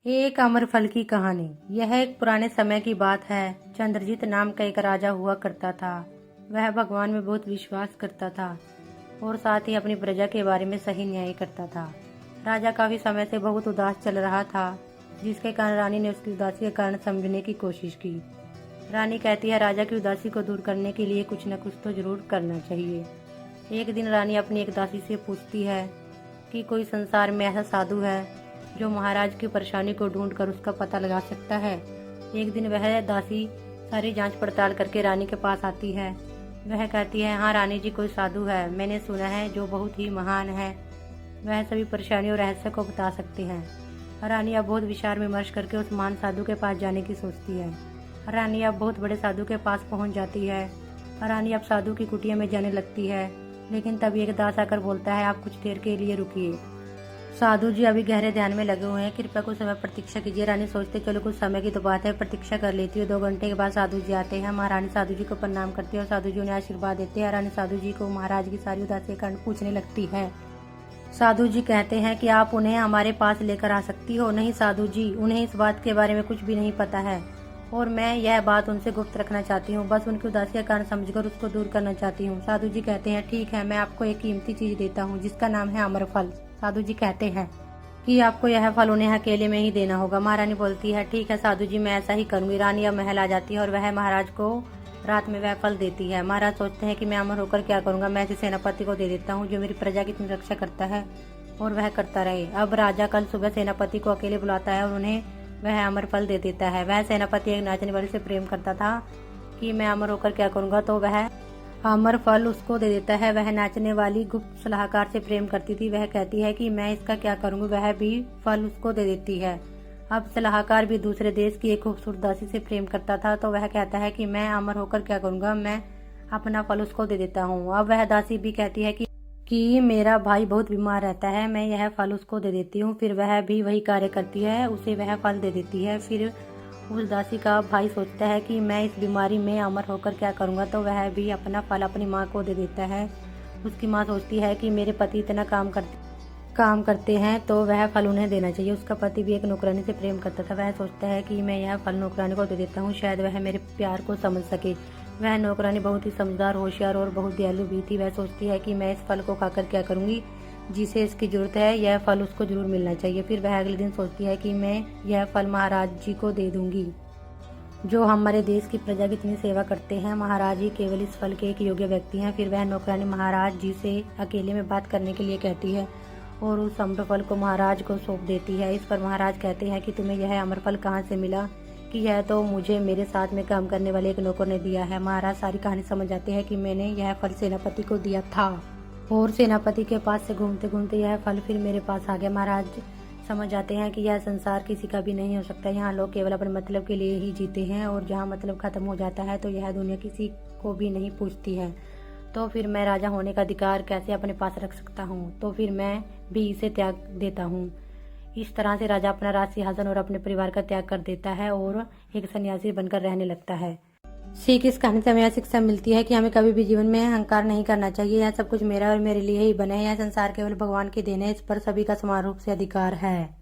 एक अमरफल की कहानी। यह एक पुराने समय की बात है। चंद्रजीत नाम का एक राजा हुआ करता था। वह भगवान में बहुत विश्वास करता था और साथ ही अपनी प्रजा के बारे में सही न्याय करता था। राजा काफी समय से बहुत उदास चल रहा था, जिसके कारण रानी ने उसकी उदासी के कारण समझने की कोशिश की। रानी कहती है, राजा की उदासी को दूर करने के लिए कुछ न कुछ तो जरूर करना चाहिए। एक दिन रानी अपनी एक दासी से पूछती है कि कोई संसार में ऐसा साधु है जो महाराज की परेशानी को ढूंढकर उसका पता लगा सकता है। एक दिन वह दासी सारी जांच पड़ताल करके रानी के पास आती है। वह कहती है, हाँ रानी जी, कोई साधु है, मैंने सुना है, जो बहुत ही महान है। वह सभी परेशानियों और रहस्य को बता सकते हैं। रानी अब बहुत विचार विमर्श करके उस महान साधु के पास जाने की सोचती है। रानी अब बहुत बड़े साधु के पास पहुंच जाती है। रानी अब साधु की कुटिया में जाने लगती है, लेकिन तभी एक दास आकर बोलता है, आप कुछ देर के लिए रुकिए, साधु जी अभी गहरे ध्यान में लगे हुए हैं, कृपया कुछ समय प्रतीक्षा कीजिए। रानी सोचते, चलो कुछ समय की तो बात है, प्रतीक्षा कर लेती है। 2 घंटे के बाद साधु जी आते हैं। महारानी साधु जी को प्रणाम करती है और साधु जी उन्हें आशीर्वाद देते हैं। रानी साधु जी को महाराज की सारी उदासी के कारण पूछने लगती है। साधु जी कहते हैं कि आप उन्हें हमारे पास लेकर आ सकती हो। नहीं साधु जी, उन्हें इस बात के बारे में कुछ भी नहीं पता है और मैं यह बात उनसे गुप्त रखना चाहती हूँ। बस उनकी उदासी का कारण समझकर उसको दूर करना चाहती हूँ। साधु जी कहते हैं, ठीक है, मैं आपको एक कीमती चीज देता हूँ जिसका नाम है अमरफल। साधु जी कहते हैं कि आपको यह फल उन्हें अकेले में ही देना होगा। महारानी बोलती है, ठीक है साधु जी, मैं ऐसा ही करूंगी। रानी अब महल आ जाती है और वह महाराज को रात में वह फल देती है। महाराज सोचते हैं कि मैं अमर होकर क्या करूंगा, मैं इसे सेनापति को दे देता हूँ जो मेरी प्रजा की इतनी रक्षा करता है और वह करता रहे। अब राजा कल सुबह सेनापति को अकेले बुलाता है और उन्हें वह अमर फल दे देता है। वह सेनापति एक नाचने वाली से प्रेम करता था कि मैं अमर होकर क्या करूंगा, तो वह अमर फल उसको दे देता है। वह नाचने वाली गुप्त सलाहकार से प्रेम करती थी। वह कहती है कि मैं इसका क्या करूंगी, वह भी फल उसको दे देती है। अब सलाहकार भी दूसरे देश की एक खूबसूरत दासी से प्रेम करता था, तो वह कहता है कि मैं अमर होकर क्या करूंगा, मैं अपना फल उसको दे देता हूँ। अब वह दासी भी कहती है कि मेरा भाई बहुत बीमार रहता है, मैं यह फल उसको दे देती हूँ। फिर वह भी वही कार्य करती है, उसे वह फल दे देती है। फिर उस दासी का भाई सोचता है कि मैं इस बीमारी में अमर होकर क्या करूंगा, तो वह भी अपना फल अपनी माँ को दे देता है। उसकी माँ सोचती है कि मेरे पति इतना काम करते हैं तो वह फल उन्हें देना चाहिए। उसका पति भी एक नौकरानी से प्रेम करता था। वह सोचता है कि मैं यह फल नौकरानी को दे देता हूँ, शायद वह मेरे प्यार को समझ सके। वह नौकरानी बहुत ही समझदार, होशियार और बहुत दयालु भी थी। वह सोचती है कि मैं इस फल को खाकर क्या करूंगी, जिसे इसकी जरूरत है यह फल उसको जरूर मिलना चाहिए। फिर वह अगले दिन सोचती है कि मैं यह फल महाराज जी को दे दूंगी, जो हमारे देश की प्रजा की इतनी सेवा करते हैं। महाराज ही केवल इस फल के एक योग्य व्यक्ति हैं। फिर वह नौकरानी महाराज जी से अकेले में बात करने के लिए कहती है और उस अमरफल को महाराज को सौंप देती है। इस पर महाराज कहते हैं कि तुम्हें यह अमरफल कहाँ से मिला, कि यह तो मुझे मेरे साथ में काम करने वाले एक नौकर ने दिया है। महाराज सारी कहानी समझ जाते हैं कि मैंने यह फल सेनापति को दिया था और सेनापति के पास से घूमते घूमते यह फल फिर मेरे पास आ गया। महाराज समझ जाते हैं कि यह संसार किसी का भी नहीं हो सकता। यहाँ लोग केवल अपने मतलब के लिए ही जीते हैं और जहाँ मतलब खत्म हो जाता है तो यह दुनिया किसी को भी नहीं पूछती है। तो फिर मैं राजा होने का अधिकार कैसे अपने पास रख सकता हूँ, तो फिर मैं भी इसे त्याग देता हूँ। इस तरह से राजा अपना राज सिंहासन और अपने परिवार का त्याग कर देता है और एक सन्यासी बनकर रहने लगता है। सीख इस कहानी से हमें यह शिक्षा मिलती है कि हमें कभी भी जीवन में अहंकार नहीं करना चाहिए। यह सब कुछ मेरा और मेरे लिए ही बना है। यह संसार केवल भगवान की देन है, इस पर सभी का समान रूप से अधिकार है।